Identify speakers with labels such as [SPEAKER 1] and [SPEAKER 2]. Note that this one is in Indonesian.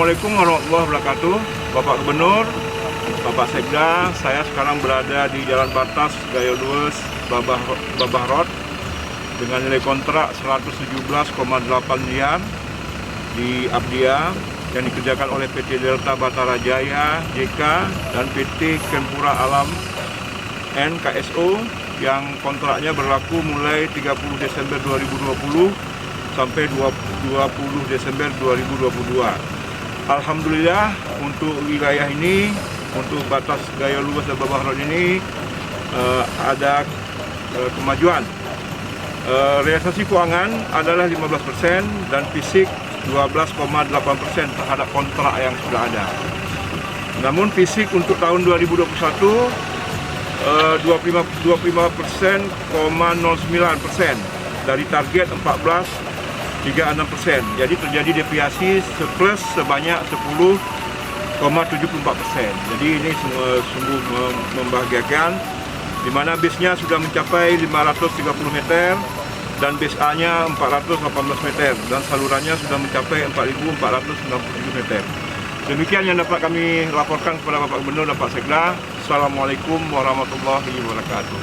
[SPEAKER 1] Assalamualaikum warahmatullahi wabarakatuh. Bapak Gubernur, Bapak Sekda, saya sekarang berada di Jalan Batas, Gayo Lues, Babah Road dengan nilai kontrak 117,8 miliar di Abdia yang dikerjakan oleh PT Delta Batara Jaya, JK, dan PT Kenpura Alam NKSO yang kontraknya berlaku mulai 30 Desember 2020 sampai 20 Desember 2022. Alhamdulillah untuk wilayah ini, untuk batas Gayo Lues dan Babah Road ini ada kemajuan. Realisasi keuangan adalah 15% dan fisik 12,8% terhadap kontrak yang sudah ada. Namun fisik untuk tahun 2021 25,09% dari target 14,36%. Jadi terjadi deviasi surplus sebanyak 10,74%. Jadi ini sungguh membahagiakan, di mana base-nya sudah mencapai 530 meter dan base A-nya 418 meter dan salurannya sudah mencapai 4.497 meter. Demikian yang dapat kami laporkan kepada Bapak Gubernur dan Pak Sekda. Assalamualaikum warahmatullahi wabarakatuh.